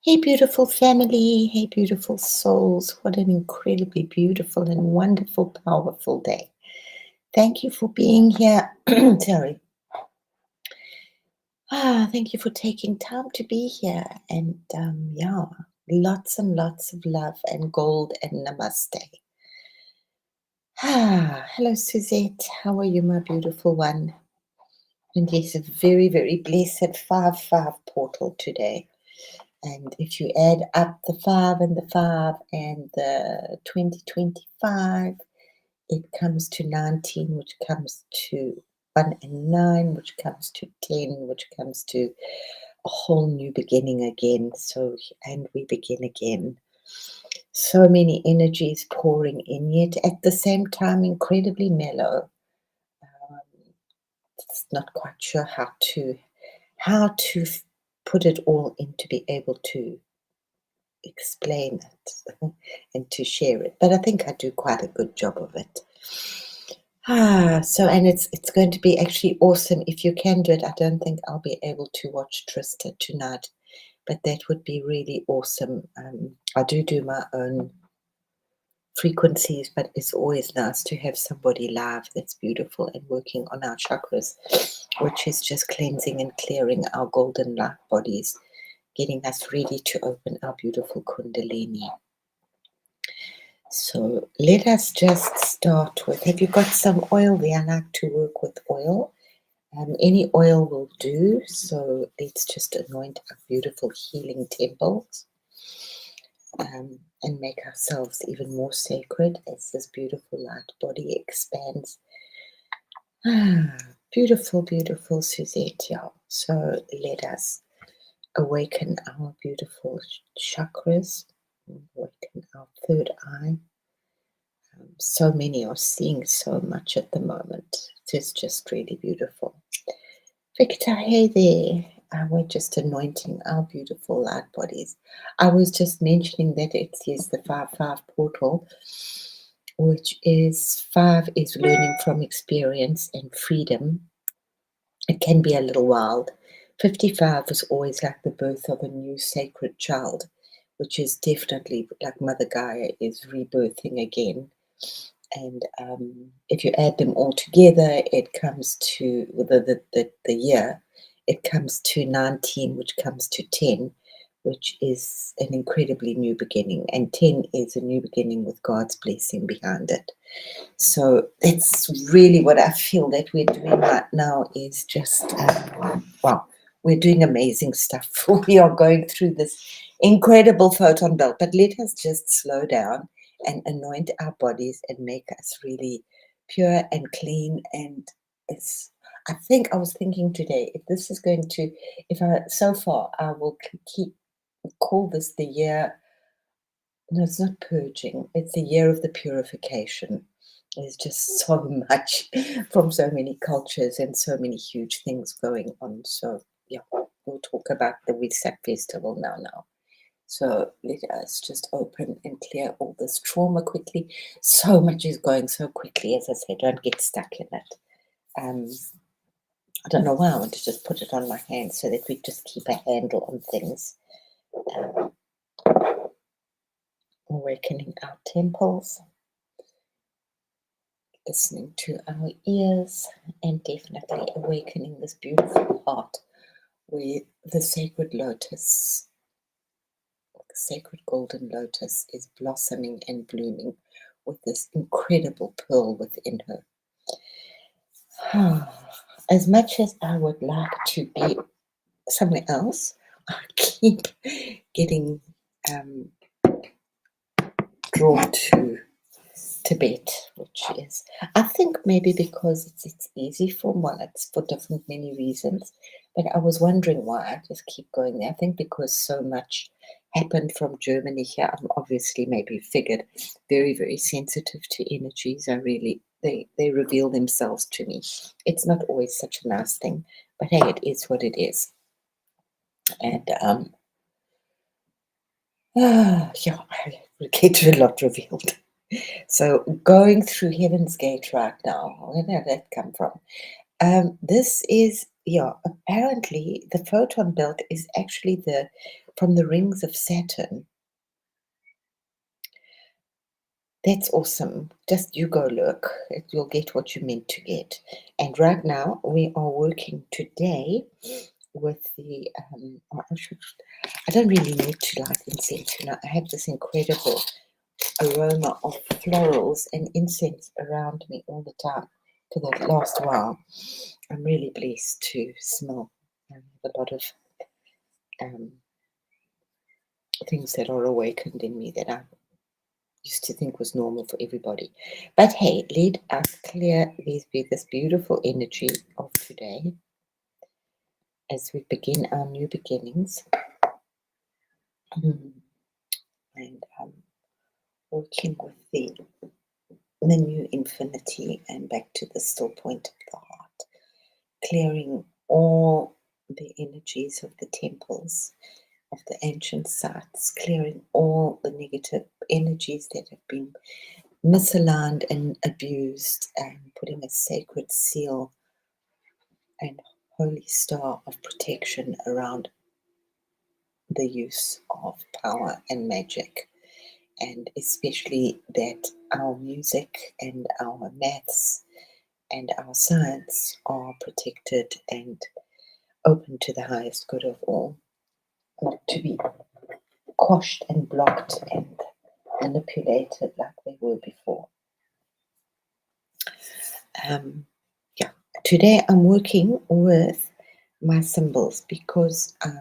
Hey, beautiful family. Hey, beautiful souls. What an incredibly beautiful and wonderful, powerful day. Thank you for being here. Sorry. Thank you for taking time to be here. And yeah, lots and lots of love and gold and namaste. Hello, Suzette. How are you, my beautiful one? And yes, a very, very blessed 5-5 portal today. And if you add up the 5 and the 5 and the 2025, it comes to 19, which comes to 1 and 9, which comes to 10, which comes to a whole new beginning again. So, and we begin again. So many energies pouring in, yet at the same time, incredibly mellow. Um, it's not quite sure how to put it all in to be able to explain it and to share it. But I think I do quite a good job of it. So and it's going to be actually awesome if you can do it. I don't think I'll be able to watch Trista tonight, but that would be really awesome. I do my own frequencies, but it's always nice to have somebody live that's beautiful and working on our chakras, which is just cleansing and clearing our golden light bodies, getting us ready to open our beautiful Kundalini. So let us just start with, have you got some oil there? I like to work with oil. Any oil will do. So let's just anoint our beautiful healing temples and make ourselves even more sacred as this beautiful light body expands. Beautiful, beautiful Suzette. Yeah. So let us awaken our beautiful chakras, awaken our third eye. So many are seeing so much at the moment. It's just really beautiful. Victor, hey there. We're just anointing our beautiful light bodies. I was just mentioning that it is the 5-5 portal, which is 5 is learning from experience and freedom. It can be a little wild. 55 is always like the birth of a new sacred child, which is definitely like Mother Gaia is rebirthing again. And if you add them all together, it comes to the year. It comes to 19, which comes to 10, which is an incredibly new beginning. And 10 is a new beginning with God's blessing behind it. So that's really what I feel that we're doing right now is just, wow, we're doing amazing stuff. We are going through this incredible photon belt, but let us just slow down and anoint our bodies and make us really pure and clean. And it's, I think I was thinking today, if this is going to, so far, I will call this the year, no, it's not purging, it's the year of the purification. There's just so much from so many cultures and so many huge things going on. So, yeah, we'll talk about the Wesak festival now. So let us just open and clear all this trauma quickly. So much is going so quickly. As I said, don't get stuck in it. I don't know why I want to just put it on my hand so that we just keep a handle on things. Awakening our temples, listening to our ears, and definitely awakening this beautiful heart where the sacred lotus, the sacred golden lotus, is blossoming and blooming with this incredible pearl within her. As much as I would like to be somewhere else, I keep getting drawn to Tibet, which is, I think maybe because it's easy for one, it's for different many reasons. But I was wondering why I just keep going there. I think because so much happened from Germany here. I'm obviously maybe figured very, very sensitive to energies. I really they reveal themselves to me. It's not always such a nice thing, but hey, it is what it is. And yeah, I get a lot revealed. So going through Heaven's Gate right now, where did that come from? This is, yeah, apparently the photon belt is actually from the rings of Saturn. That's awesome. Just you go look. You'll get what you meant to get. And right now we are working today with the I don't really need to light incense. I have this incredible aroma of florals and incense around me all the time for the last while. I'm really blessed to smell a lot of um, things that are awakened in me that I used to think was normal for everybody. But hey, let us clear this beautiful energy of today as we begin our new beginnings. And working with the new infinity and back to the still point of the heart, clearing all the energies of the temples, of the ancient sites, clearing all the negative energies that have been misaligned and abused, and putting a sacred seal and holy star of protection around the use of power and magic, and especially that our music and our maths and our science are protected and open to the highest good of all, not to be quashed and blocked and manipulated like they were before. Yeah, today I'm working with my symbols because I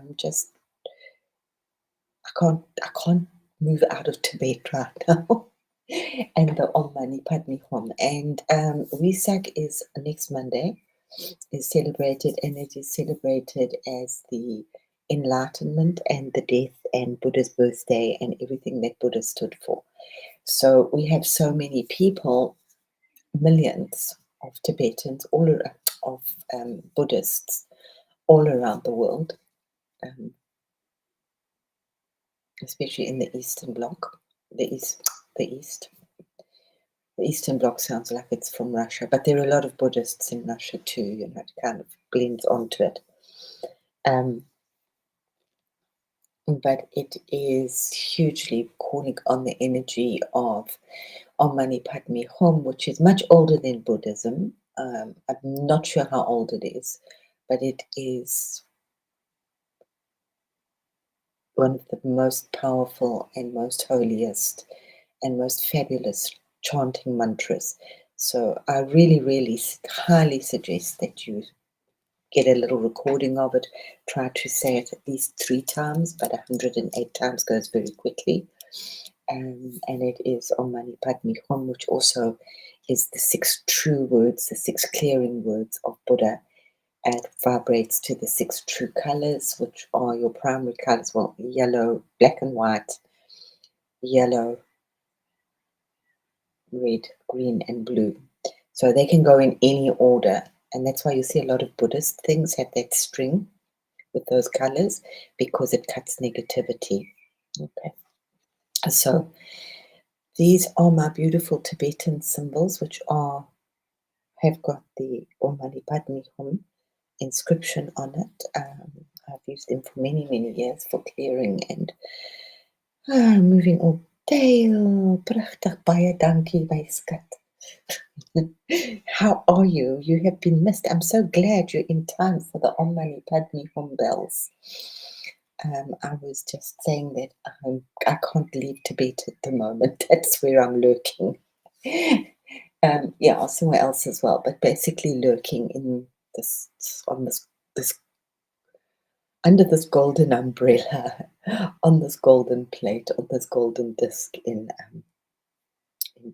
can't move out of Tibet right now. And the Om Mani Padme Hum. And Vesak is next Monday, is celebrated, and it is celebrated as the enlightenment and the death and Buddha's birthday and everything that Buddha stood for. So we have so many people, millions of Tibetans, all around, of Buddhists all around the world, especially in the Eastern Bloc, the East. The Eastern Bloc sounds like it's from Russia, but there are a lot of Buddhists in Russia too. It kind of blends onto it. But it is hugely calling on the energy of Om Mani Padme Hum, which is much older than Buddhism. I'm not sure how old it is, but it is one of the most powerful and most holiest and most fabulous chanting mantras. So I really, really highly suggest that you get a little recording of it. Try to say it at least 3 times, but 108 times goes very quickly. And it is Om Mani Padme Hum, which also is the 6 true words, the 6 clearing words of Buddha, and vibrates to the 6 true colors, which are your primary colors, well, yellow, black and white, yellow, red, green, and blue. So they can go in any order, and that's why you see a lot of Buddhist things have that string with those colors, because it cuts negativity. Okay, so these are my beautiful Tibetan symbols, which have got the Om Mani Padme Hum inscription on it. I've used them for many, many years for clearing and moving all day. Prachtig, baie dankie, my skat. How are you? You have been missed. I'm so glad you're in time for the Om Mani Padme Hum bells. I was just saying that I can't leave Tibet at the moment. That's where I'm lurking. Yeah, somewhere else as well, but basically lurking in this under this golden umbrella, on this golden plate, on this golden disc in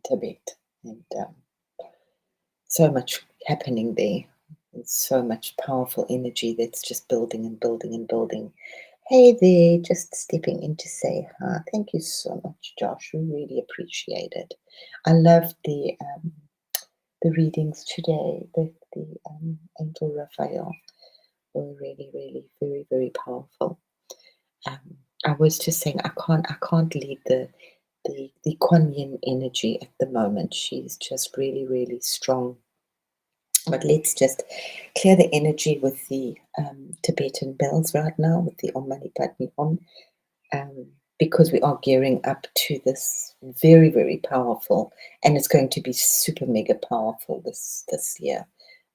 Tibet, and so much happening there. And so much powerful energy that's just building and building and building. Hey there, just stepping in to say hi. Thank you so much, Josh. We really appreciate it. I love the readings today. The Angel Raphael were really, really very, very powerful. I was just saying I can't lead the Kuan Yin energy at the moment. She's just really, really strong. But let's just clear the energy with the Tibetan bells right now, with the Om Mani Padme Hum, because we are gearing up to this very, very powerful, and it's going to be super mega powerful this year.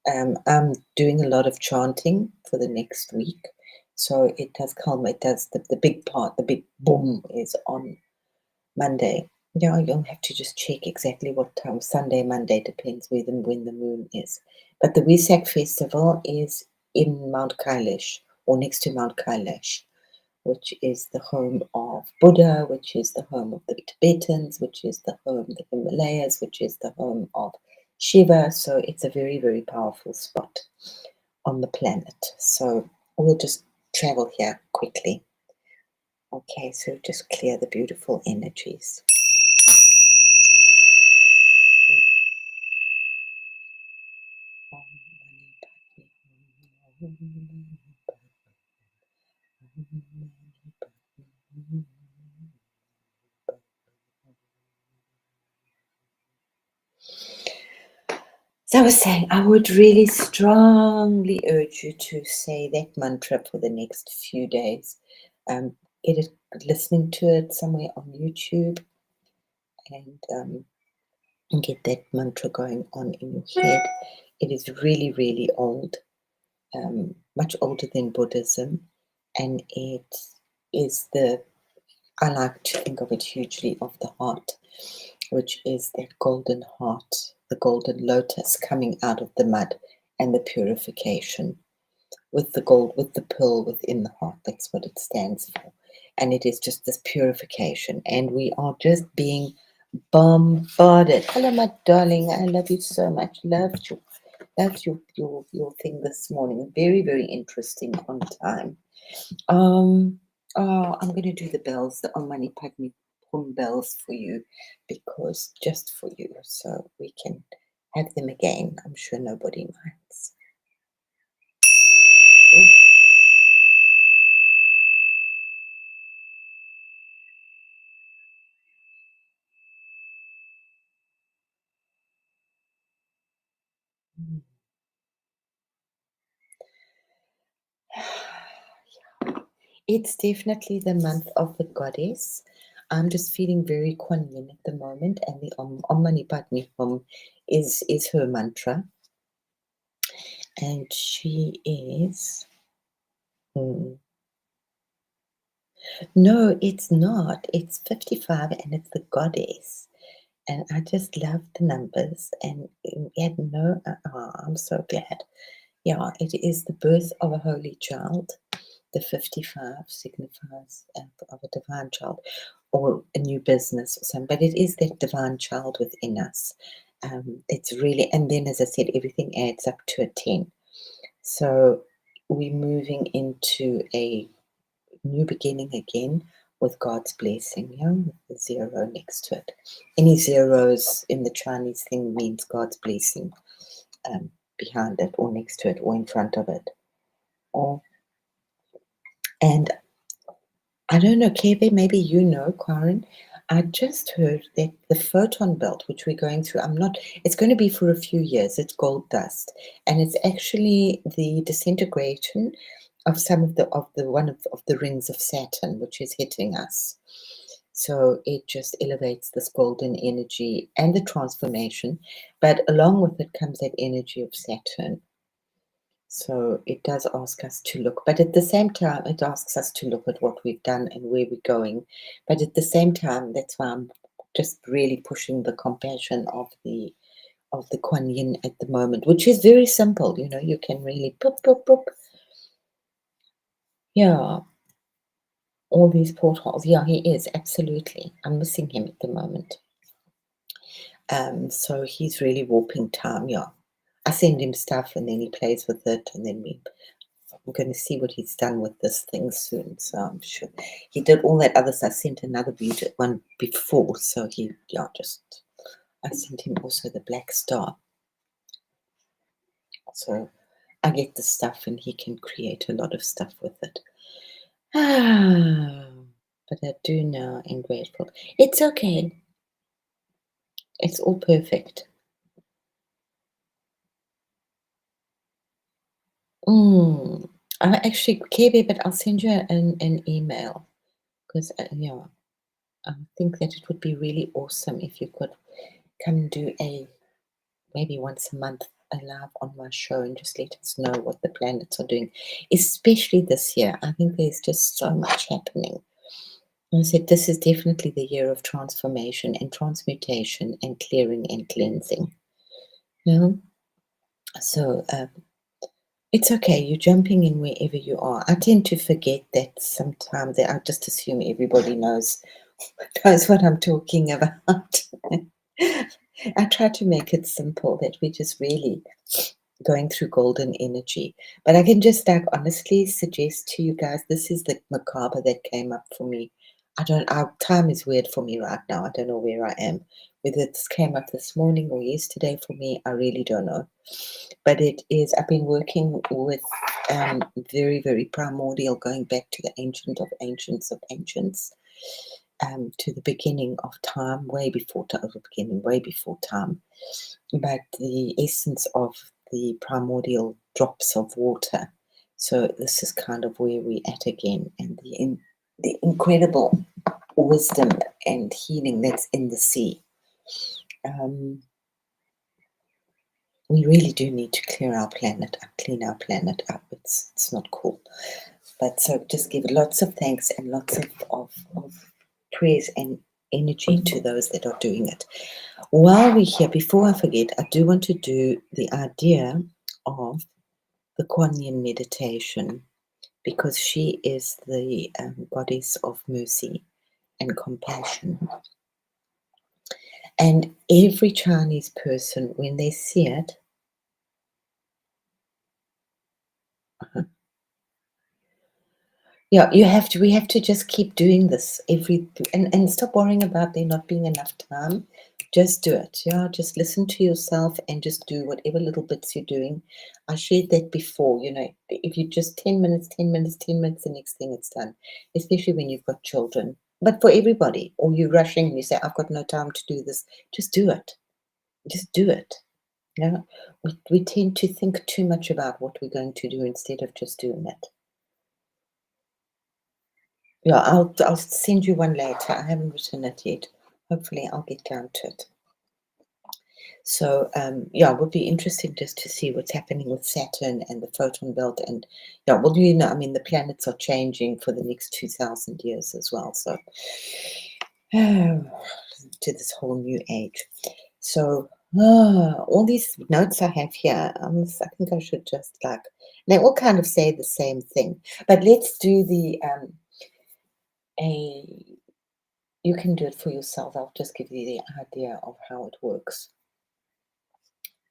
I'm doing a lot of chanting for the next week, so it does calm. It does the big part, the big boom is on Monday. Yeah, you'll have to just check exactly what time. Sunday, Monday, depends when the moon is. But the Wesak festival is in Mount Kailash, or next to Mount Kailash, which is the home of Buddha, which is the home of the Tibetans, which is the home of the Himalayas, which is the home of Shiva. So it's a very, very powerful spot on the planet. So we'll just travel here quickly. Okay, so just clear the beautiful energies. So I was saying, I would really strongly urge you to say that mantra for the next few days. Get it, listening to it somewhere on YouTube, and get that mantra going on in your head. It is really, really old, much older than Buddhism, and it is I like to think of it hugely of the heart, which is that golden heart, the golden lotus coming out of the mud, and the purification with the gold, with the pearl within the heart. That's what it stands for. And it is just this purification. And we are just being bombarded. Hello, my darling. I love you so much. Loved your thing this morning. Very, very interesting on time. I'm going to do the bells, the Om Mani Padme Hum bells for you, because just for you, so we can have them again. I'm sure nobody minds. Ooh. Mm. It's definitely the month of the goddess. I'm just feeling very Kuan Yin at the moment, and the Om Mani Padme Hum is her mantra, and she is. Hmm. No, it's not. It's 55, and it's the goddess. And I just love the numbers, and we had no. I'm so glad. Yeah, it is the birth of a holy child. The 55 signifies of a divine child, or a new business or something, but it is that divine child within us. It's really, and then as I said, everything adds up to a 10. So we're moving into a new beginning again with God's blessing, yeah, with the zero next to it. Any zeros in the Chinese thing means God's blessing, um, behind it or next to it or in front of it. Or, and I don't know, Kebe, maybe you know, Karen. I just heard that the photon belt, which we're going through, it's going to be for a few years. It's gold dust. And it's actually the disintegration of some of the one of the rings of Saturn, which is hitting us. So it just elevates this golden energy and the transformation. But along with it comes that energy of Saturn. So it does ask us to look, but at the same time, it asks us to look at what we've done and where we're going. But at the same time, that's why I'm just really pushing the compassion of the Kuan Yin at the moment, which is very simple. You know, you can really boop boop boop. Yeah, all these portholes. Yeah, he is absolutely. I'm missing him at the moment. So he's really warping time. Yeah, I send him stuff and then he plays with it, and then I'm going to see what he's done with this thing soon. So I'm sure he did all that other stuff. I sent another beauty one before. So I sent him also the Black Star. So I get the stuff and he can create a lot of stuff with it. But I do know and grateful. It's okay. It's all perfect. I actually, KB, but I'll send you an email, because yeah, I think that it would be really awesome if you could come and do a maybe once a month a live on my show and just let us know what the planets are doing, especially this year. I think there's just so much happening. I said this is definitely the year of transformation and transmutation and clearing and cleansing. You know? So it's okay. You're jumping in wherever you are. I tend to forget that sometimes. That I just assume everybody knows what I'm talking about. I try to make it simple that we just really going through golden energy. But I can just like honestly suggest to you guys, this is the macabre that came up for me. I don't our time is weird for me right now. I don't know where I am. Whether this came up this morning or yesterday for me, I really don't know. But it is I've been working with very, very primordial, going back to the ancient of ancients of ancients, to the beginning of time, way before time, the beginning, way before time, but the essence of the primordial drops of water. So this is kind of where we're at again, and the incredible wisdom and healing that's in the sea. Um, we really do need to clear our planet up, clean our planet up. It's not cool. But so just give lots of thanks and lots of prayers and energy to those that are doing it. While we're here, before I forget, I do want to do the idea of the Kuan Yin meditation, because she is the goddess of mercy and compassion. And every Chinese person, when they see it, yeah, we have to just keep doing this and stop worrying about there not being enough time. Just do it. Yeah, just listen to yourself and just do whatever little bits you're doing. I shared that before, if you just 10 minutes, 10 minutes, 10 minutes, the next thing it's done, especially when you've got children. But for everybody, or you're rushing and you say, I've got no time to do this, just do it. Just do it. Yeah. We tend to think too much about what we're going to do instead of just doing it. Yeah, I'll send you one later. I haven't written it yet. Hopefully, I'll get down to it. So, yeah, it would be interesting just to see what's happening with Saturn and the photon belt. And yeah, well, I mean, the planets are changing for the next 2,000 years as well. So, to this whole new age. So, all these notes I have here, I think I should just they all kind of say the same thing. But let's do a you can do it for yourself. I'll just give you the idea of how it works.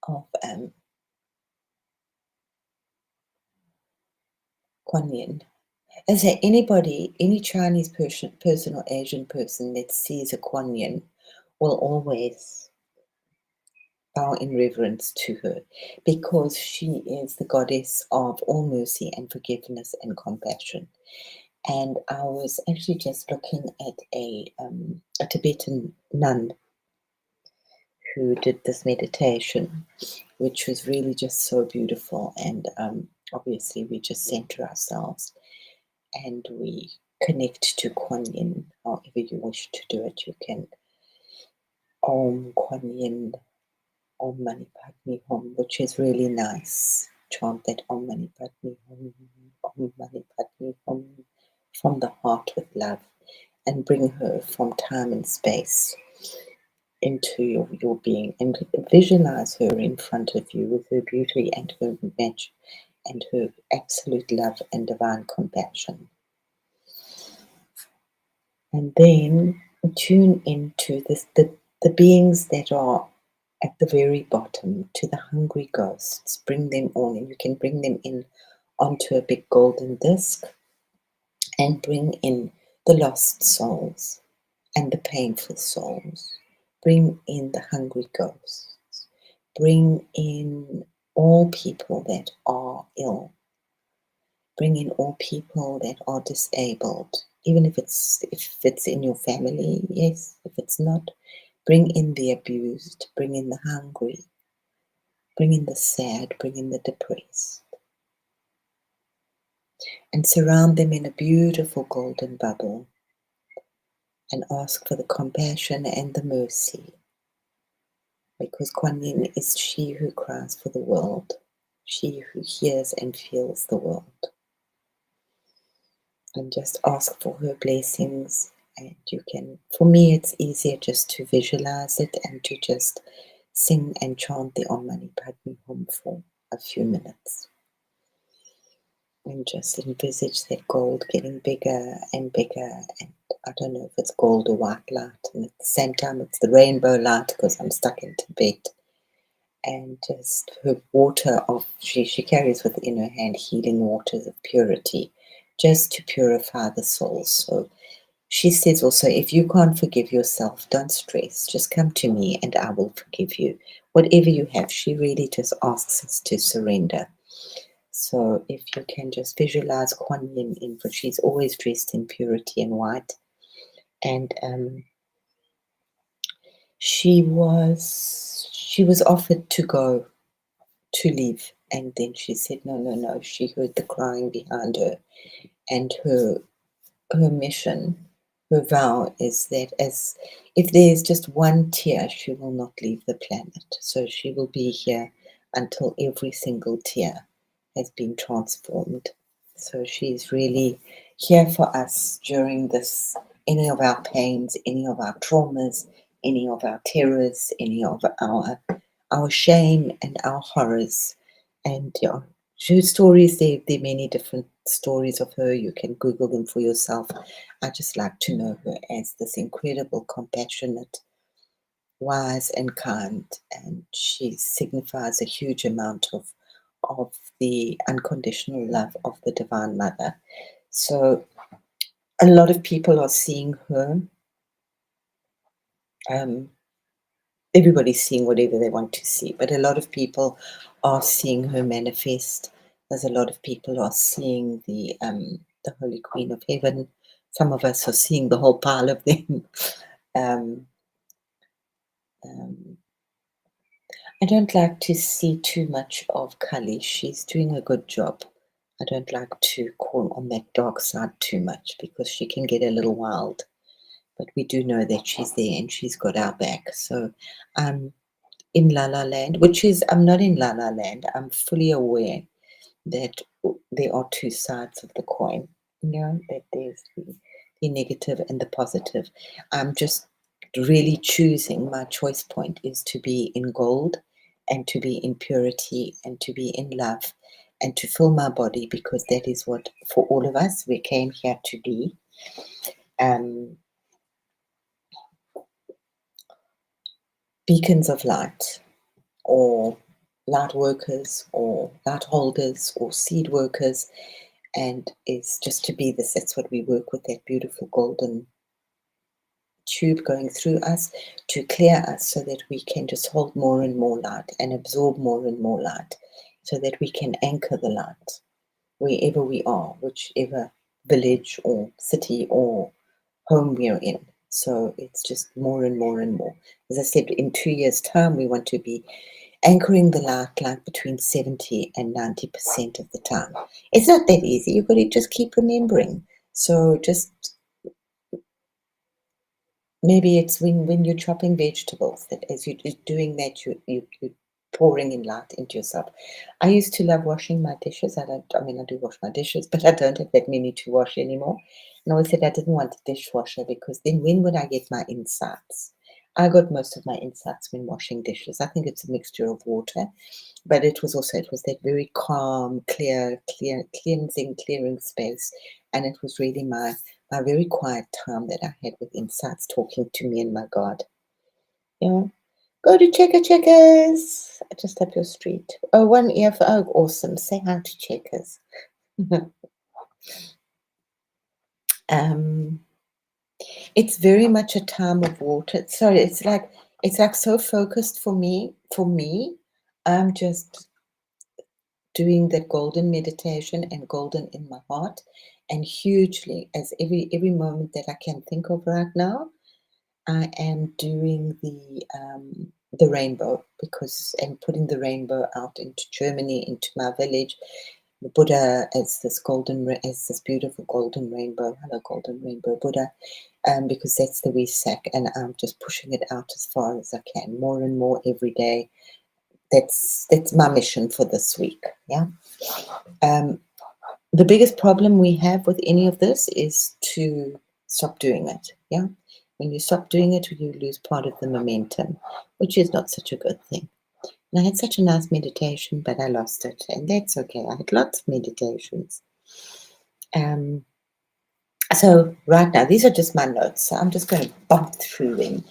Of Kuan Yin. Is there any Chinese person or Asian person that sees a Kuan Yin will always bow in reverence to her, because she is the goddess of all mercy and forgiveness and compassion. And I was actually just looking at a Tibetan nun who did this meditation, which was really just so beautiful. And obviously, we just center ourselves and we connect to Kuan Yin. However you wish to do it, you can Om Kuan Yin, Om Mani Padme Hum, which is really nice. Chant that Om Mani Padme Hum, Om Mani Padme Hum, from the heart with love, and bring her from time and space into your being, and visualize her in front of you with her beauty and her magic and her absolute love and divine compassion. And then tune into the beings that are at the very bottom, to the hungry ghosts. Bring them on, and you can bring them in onto a big golden disc, and bring in the lost souls and the painful souls. Bring in the hungry ghosts. Bring in all people that are ill. Bring in all people that are disabled, even if it's in your family. Yes, if it's not, bring in the abused, bring in the hungry, bring in the sad, bring in the depressed, and surround them in a beautiful golden bubble. and ask for the compassion and the mercy, because Kuan Yin is she who cries for the world, she who hears and feels the world. And just ask for her blessings. And you can, for me, it's easier just to visualize it and to just sing and chant the Om Mani Padme Hum for a few minutes. And just envisage that gold getting bigger and bigger. And I don't know if it's gold or white light. And at the same time, it's the rainbow light because I'm stuck in Tibet. And just her water of, she carries within her hand healing waters of purity, just to purify the soul. So she says also, if you can't forgive yourself, don't stress. Just come to me and I will forgive you. Whatever you have, she really just asks us to surrender. So if you can just visualize Kuan Yin, for she's always dressed in purity and white. And she was offered to go, to leave. And then she said, no, no, no. She heard the crying behind her. And her mission, her vow is that as if there's just one tear, she will not leave the planet. So she will be here until every single tear has been transformed. So she's really here for us during this, any of our pains, any of our traumas, any of our terrors, any of our shame and our horrors. And yeah, her stories, there are many different stories of her. You can Google them for yourself. I just like to know her as this incredible, compassionate, wise, and kind. And she signifies a huge amount of the unconditional love of the Divine Mother. So a lot of people are seeing her. Everybody's seeing whatever they want to see, but a lot of people are seeing her manifest. There's a lot of people are seeing the Holy Queen of Heaven. Some of us are seeing the whole pile of them. um, um, I don't like to see too much of Kali. She's doing a good job. I don't like to call on that dark side too much because she can get a little wild. But we do know that she's there and she's got our back. So in La La Land, which is, I'm not in La La Land. I'm fully aware that there are two sides of the coin, that there's the negative and the positive. I'm just really choosing, my choice point is to be in gold and to be in purity and to be in love and to fill my body, because that is what, for all of us, we came here to be. Beacons of light, or light workers, or light holders, or seed workers. And it's just to be this. That's what we work with, that beautiful golden tube going through us to clear us, so that we can just hold more and more light and absorb more and more light, so that we can anchor the light wherever we are, whichever village or city or home we're in. So it's just more and more and more. As I said, in 2 years' time, we want to be anchoring the light like between 70 and 90% of the time. It's not that easy. You've got to just keep remembering. So just maybe it's when you're chopping vegetables, that as you're doing that, you're pouring in light into yourself. I used to love washing my dishes. I do wash my dishes, but I don't have that many to wash anymore. And I always said I didn't want a dishwasher, because then when would I get my insights? I got most of my insights when washing dishes. I think it's a mixture of water, but it was that very calm, cleansing, clearing space. And it was really my very quiet time that I had with insights, talking to me and my God. Go to Checkers, just up your street. Oh, one ear for, oh, awesome. Say hi to Checkers. It's very much a time of water. Sorry, it's like so focused for me. I'm just doing that golden meditation and golden in my heart, and hugely, as every moment that I can think of right now, I am doing the rainbow, and putting the rainbow out into Germany, into my village, The Buddha as this as this beautiful golden rainbow. Hello, golden rainbow Buddha. Because that's the Wesak, and I'm just pushing it out as far as I can, more and more every day. That's my mission for this week. Yeah. The biggest problem we have with any of this is to stop doing it. Yeah. When you stop doing it, you lose part of the momentum, which is not such a good thing. And I had such a nice meditation, but I lost it, and that's okay. I had lots of meditations. So right now, these are just my notes. So I'm just going to bump through them.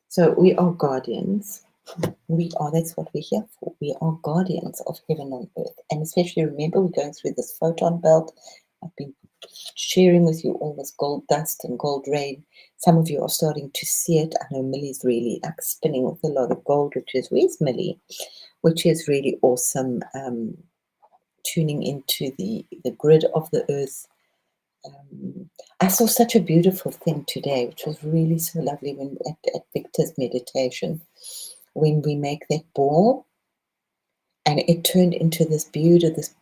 So we are guardians. That's what we're here for. We are guardians of heaven and earth. And especially remember, we're going through this photon belt. I've been sharing with you all this gold dust and gold rain. Some of you are starting to see it. I know Millie's really like spinning with a lot of gold, where's Millie? Which is really awesome. Tuning into the grid of the earth. I saw such a beautiful thing today, which was really so lovely when at Victor's meditation, when we make that ball, and it turned into this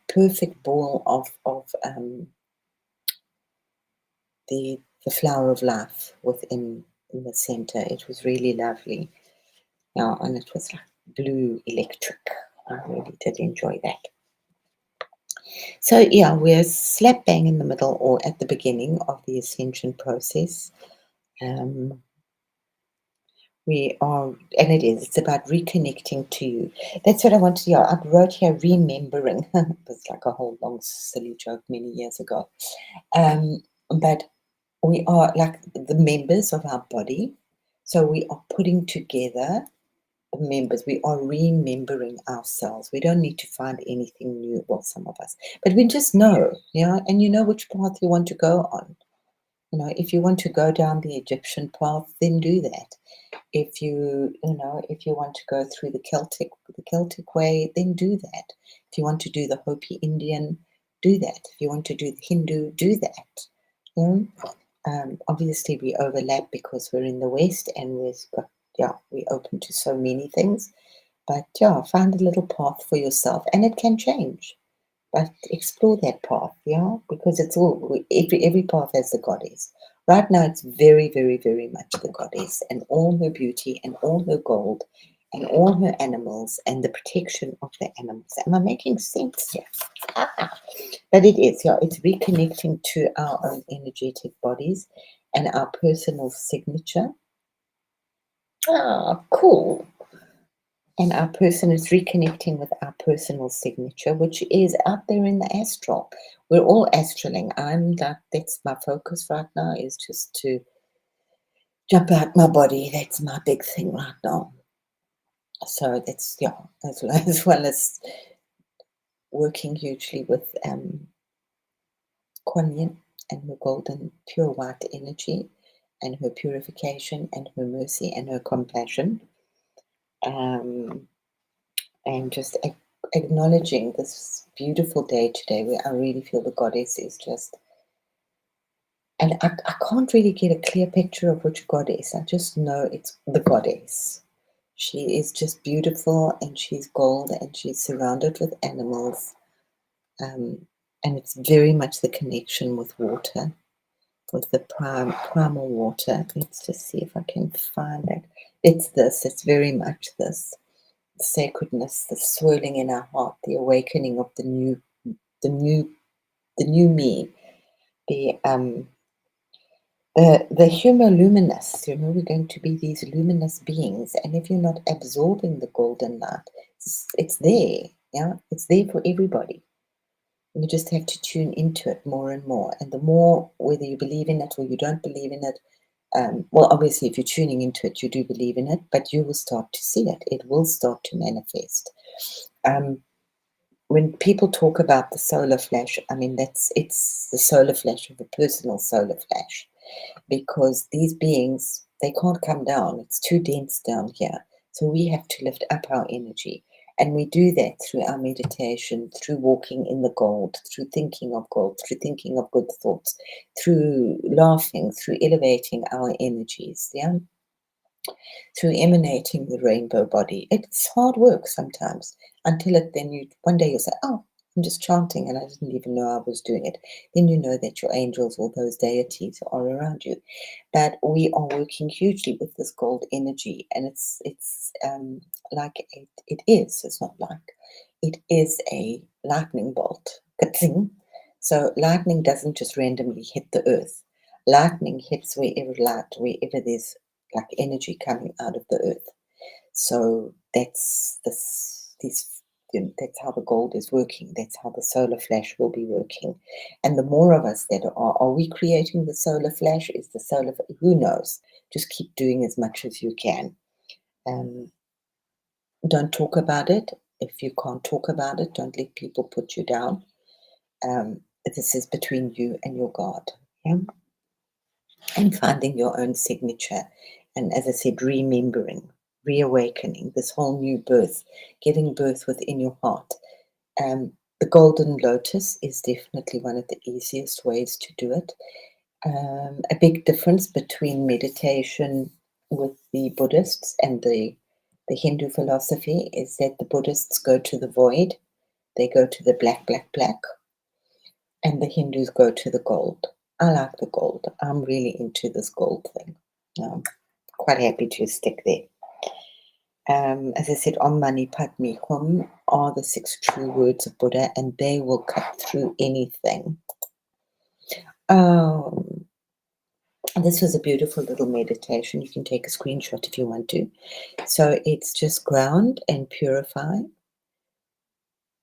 perfect ball of the flower of life within in the center. It was really lovely. Yeah, and it was like blue electric. I really did enjoy that. So yeah, we're slap bang in the middle or at the beginning of the ascension process. We are, and it's about reconnecting to you. That's what I wanted. Yeah, I wrote here remembering. It was like a whole long silly joke many years ago. But we are like the members of our body. So we are putting together the members. We are remembering ourselves. We don't need to find anything new, well, some of us, but we just know, yeah, and you know which path you want to go on. You know, if you want to go down the Egyptian path, then do that. If you want to go through the Celtic way, then do that. If you want to do the Hopi Indian, do that. If you want to do the Hindu, do that. Obviously we overlap because we're in the West and we're open to so many things. But yeah, find a little path for yourself, and it can change. But explore that path, yeah, because it's all every path has the goddess. Right now, it's very, very, very much the goddess and all her beauty and all her gold and all her animals and the protection of the animals. Am I making sense here? But it is, yeah, it's reconnecting to our own energetic bodies and our personal signature. Cool. And our person is reconnecting with our personal signature, which is out there in the astral. We're all astraling. That's my focus right now, is just to jump out my body. That's my big thing right now. So that's, yeah, as well as working hugely with Kuan Yin and her golden pure white energy and her purification and her mercy and her compassion. And just acknowledging this beautiful day today where I really feel the goddess is just, and I can't really get a clear picture of which goddess. I just know it's the goddess. She is just beautiful, and she's gold, and she's surrounded with animals. And it's very much the connection with water, with the primal water. Let's just see if I can find it. It's very much this sacredness, the swirling in our heart, the awakening of the new me, the humoluminous. We're going to be these luminous beings, and if you're not absorbing the golden light, it's there. Yeah, it's there for everybody. You just have to tune into it more and more, and the more, whether you believe in it or you don't believe in it. Well, obviously, if you're tuning into it, you do believe in it, but you will start to see it. It will start to manifest. When people talk about the solar flash, I mean, it's the solar flash of a personal solar flash, because these beings, they can't come down. It's too dense down here. So we have to lift up our energy. And we do that through our meditation, through walking in the gold, through thinking of gold, through thinking of good thoughts, through laughing, through elevating our energies, yeah? Through emanating the rainbow body. It's hard work sometimes, until then one day you'll say, oh, I'm just chanting and I didn't even know I was doing it. Then you know that your angels or those deities are around you. But we are working hugely with this gold energy, and it's like it is. It's not like it is a lightning bolt. Ka-ting. So lightning doesn't just randomly hit the earth. Lightning hits wherever there's like energy coming out of the earth. So that's how the gold is working. That's how the solar flash will be working. And the more of us that are we creating the solar flash? Is the solar, who knows? Just keep doing as much as you can. Um, don't talk about it. If you can't talk about it, don't let people put you down. This is between you and your God. Yeah? And finding your own signature. And as I said, remembering, reawakening, this whole new birth, giving birth within your heart. The golden lotus is definitely one of the easiest ways to do it. A big difference between meditation with the Buddhists and the Hindu philosophy is that the Buddhists go to the void, they go to the black, black, black, and the Hindus go to the gold. I like the gold. I'm really into this gold thing. I'm quite happy to stick there. As I said, Om Mani Padme Hum are the 6 true words of Buddha, and they will cut through anything. Um, this was a beautiful little meditation. You can take a screenshot if you want to. So it's just ground and purify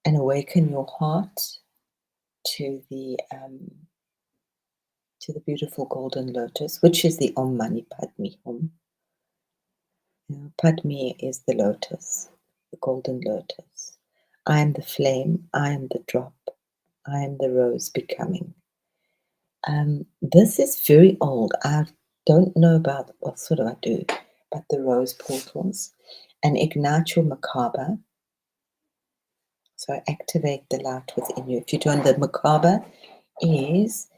and awaken your heart to the beautiful golden lotus, which is the Om Mani Padme Hum. Padme is the lotus, the golden lotus. I am the flame, I am the drop, I am the rose becoming. This is very old. I don't know about what sort of I do, but the rose portals and ignite your Merkaba. So activate the light within you. If you join the Merkaba, is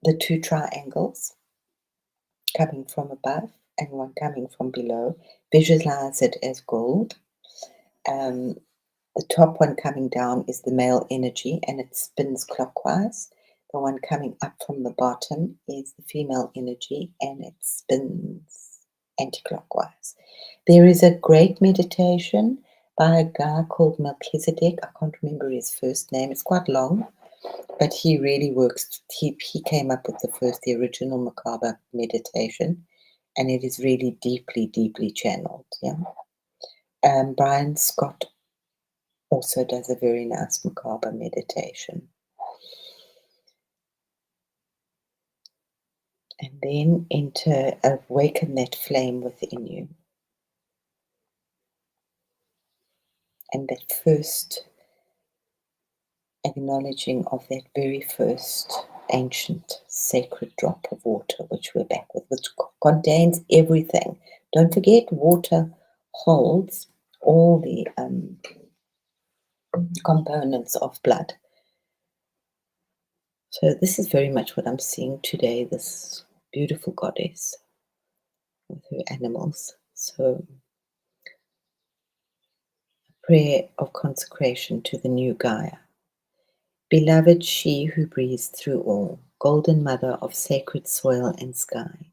the 2 triangles coming from above and one coming from below. Visualize it as gold. The top one coming down is the male energy and it spins clockwise. The one coming up from the bottom is the female energy and it spins anti-clockwise. There is a great meditation by a guy called Melchizedek. I can't remember his first name. It's quite long, but he really works. He came up with the original Merkaba meditation, and it is really deeply, deeply channeled. Yeah. Brian Scott also does a very nice Merkaba meditation. And then awaken that flame within you. And that first acknowledging of that very first ancient sacred drop of water, which we're back with, which contains everything. Don't forget, water holds all the components of blood. So this is very much what I'm seeing today, this beautiful goddess with her animals. So a prayer of consecration to the new Gaia. Beloved she who breathes through all, golden mother of sacred soil and sky,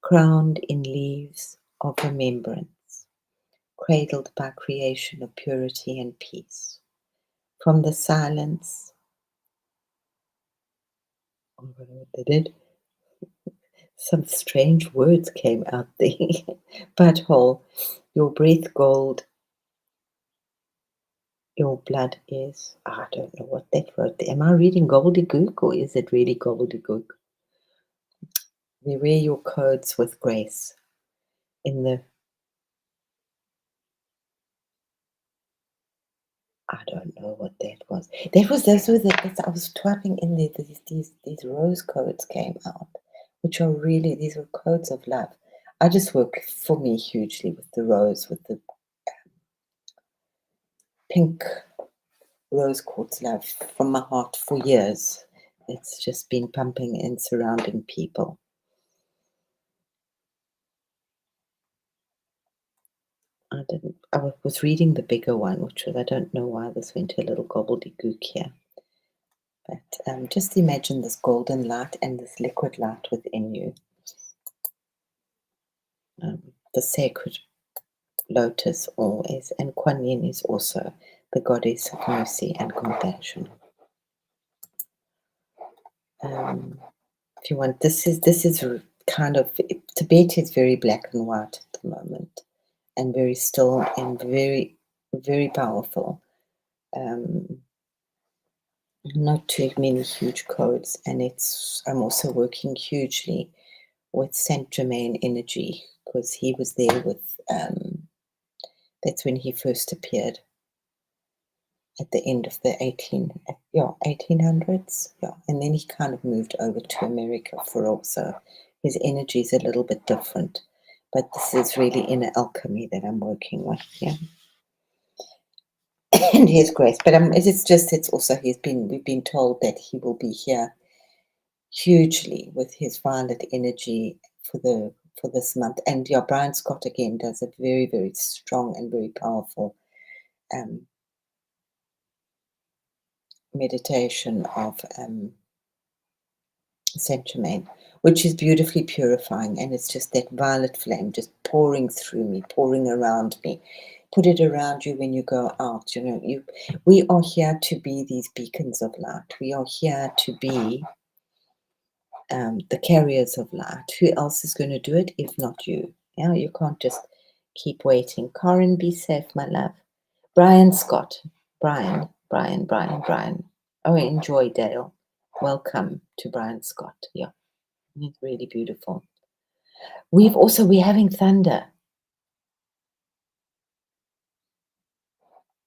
crowned in leaves of remembrance, cradled by creation of purity and peace. From the silence, they did. Some strange words came out there. Butthole, your breath gold, your blood is. I don't know what that wrote there. Am I reading gobbledygook or is it really gobbledygook? We wear your codes with grace. In the I don't know what that was. Those were I was typing in there. These rose codes came out, which are really these are codes of love. I just work for me hugely with the rose, with the pink rose quartz love from my heart for years. It's just been pumping and surrounding people. I was reading the bigger one, which was, I don't know why this went to a little gobbledygook here, but just imagine this golden light and this liquid light within you. The sacred lotus always, and Kuan Yin is also the goddess of mercy and compassion. If you want, this is kind of, Tibet is very black and white at the moment, and very still and very, very powerful. Not too many huge codes, and I'm also working hugely with Saint Germain energy, because he was there with that's when he first appeared at the end of the 1800s, and then he kind of moved over to America for also. His energy is a little bit different, but this is really inner alchemy that I'm working with, and his grace. But it's also we've been told that he will be here hugely with his violet energy for this month. And Brian Scott again does a very, very strong and very powerful meditation of Saint Germain, which is beautifully purifying, and it's just that violet flame just pouring through me, pouring around me. Put it around you when you go out. We are here to be these beacons of light. We are here to be the carriers of light. Who else is going to do it if not you? You can't just keep waiting. Corin, be safe, my love. Brian Scott. Brian. Oh, enjoy, Dale. Welcome to Brian Scott. Yeah, it's really beautiful. We're having thunder.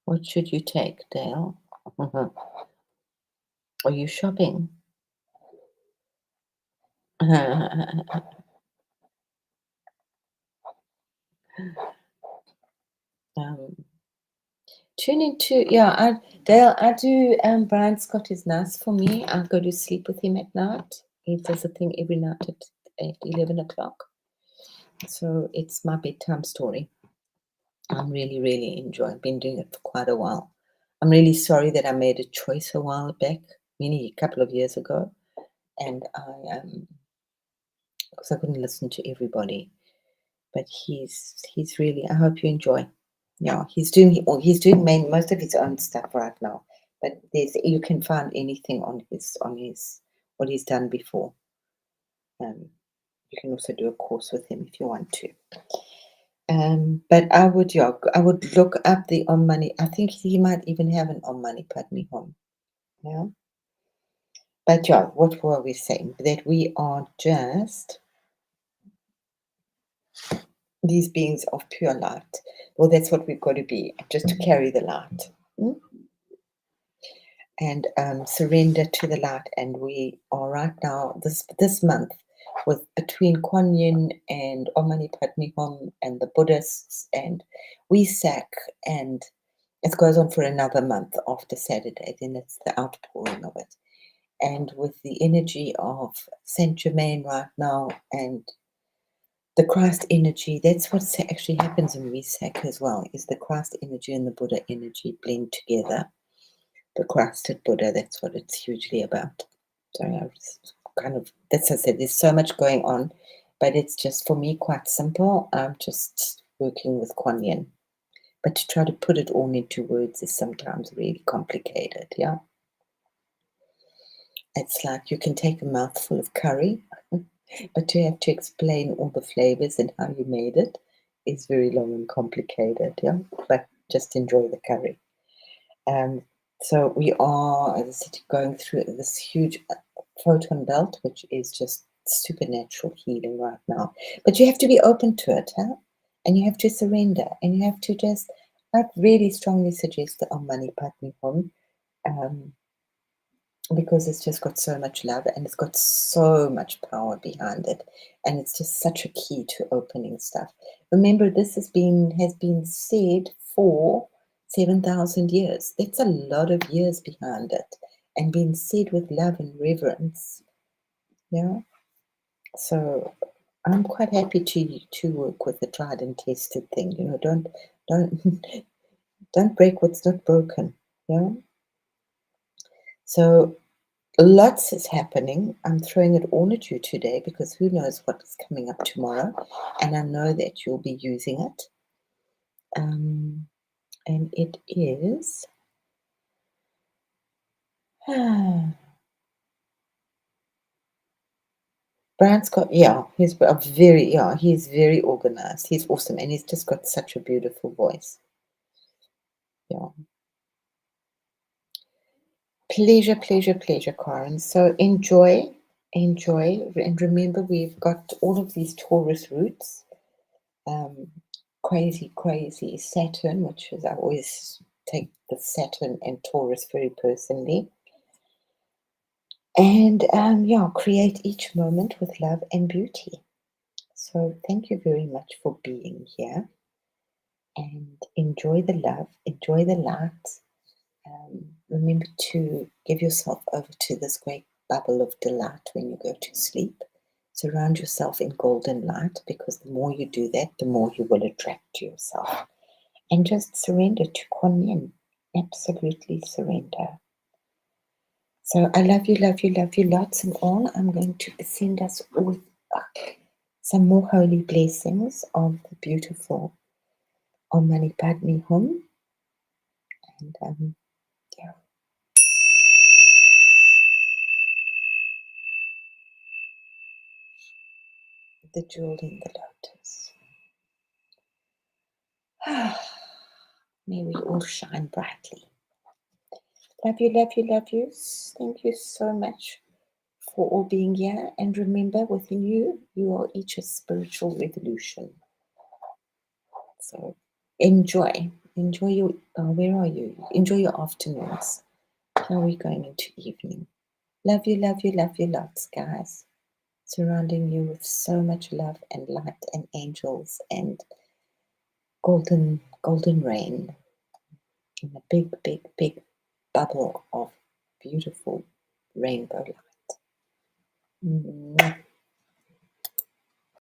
What should you take, Dale? Are you shopping? Tune into, Dale, I do, Brian Scott is nice for me. I go to sleep with him at night. He does a thing every night at 11 o'clock. So it's my bedtime story. I'm really, really enjoying. Been doing it for quite a while. I'm really sorry that I made a choice a while back, a couple of years ago, and because I couldn't listen to everybody. But he's really. I hope you enjoy. Yeah, he's doing most of his own stuff right now. But you can find anything on his what he's done before. You can also do a course with him if you want to. But I would look up the Om Mani. I think he might even have an Om Mani Padme Hum. Yeah. But what were we saying? That we are just these beings of pure light. Well, that's what we've got to be, just to carry the light. And surrender to the light. And we are right now, this month, with between Kuan Yin and Om Mani Padme Hum and the Buddhists and Wesak, and it goes on for another month after Saturday, then it's the outpouring of it. And with the energy of Saint Germain right now and the Christ energy, that's what actually happens in Wesak as well, is the Christ energy and the Buddha energy blend together. The Christed Buddha, that's what it's hugely about. Sorry, I was that's what I said, there's so much going on, but it's just, for me, quite simple. I'm just working with Kuan Yin. But to try to put it all into words is sometimes really complicated, yeah? It's like you can take a mouthful of curry, but you have to explain all the flavors and how you made it is very long and complicated, yeah? But just enjoy the curry. So we are, as I said, going through this huge photon belt, which is just supernatural healing right now. But you have to be open to it, huh? And you have to surrender, and you have to just, I really strongly suggest the Om Mani Padme Hum, because it's just got so much love and it's got so much power behind it, and it's just such a key to opening stuff. Remember, this has been said for 7,000 years. That's a lot of years behind it, and being said with love and reverence. Yeah. So I'm quite happy to work with the tried and tested thing. Don't Don't don't break what's not broken. Yeah. So lots is happening. I'm throwing it all at you today because who knows what is coming up tomorrow, and I know that you'll be using it. And it is. Brian's got, yeah, he's a very, yeah, he's very organized. He's awesome, and he's just got such a beautiful voice. Yeah. Pleasure, pleasure, pleasure, Karen. So enjoy, enjoy, and remember we've got all of these Taurus roots. Um, crazy, crazy Saturn, which is, I always take the Saturn and Taurus very personally. And yeah, create each moment with love and beauty. So thank you very much for being here, and enjoy the love, enjoy the light. Remember to give yourself over to this great bubble of delight when you go to sleep. Surround yourself in golden light, because the more you do that, the more you will attract to yourself. And just surrender to Kuan Yin. Absolutely surrender. So I love you lots and all. I'm going to send us all some more holy blessings of the beautiful Om Mani Padme Hum. And yeah. The jewel in the lotus. May we all shine brightly. Love you, love you, love you. Thank you so much for all being here. And remember, within you, you are each a spiritual revolution. So enjoy. Enjoy your, where are you? Enjoy your afternoons. Now we're going into evening. Love you, love you, love you lots, guys. Surrounding you with so much love and light and angels and golden rain in a big, big, big bubble of beautiful rainbow light.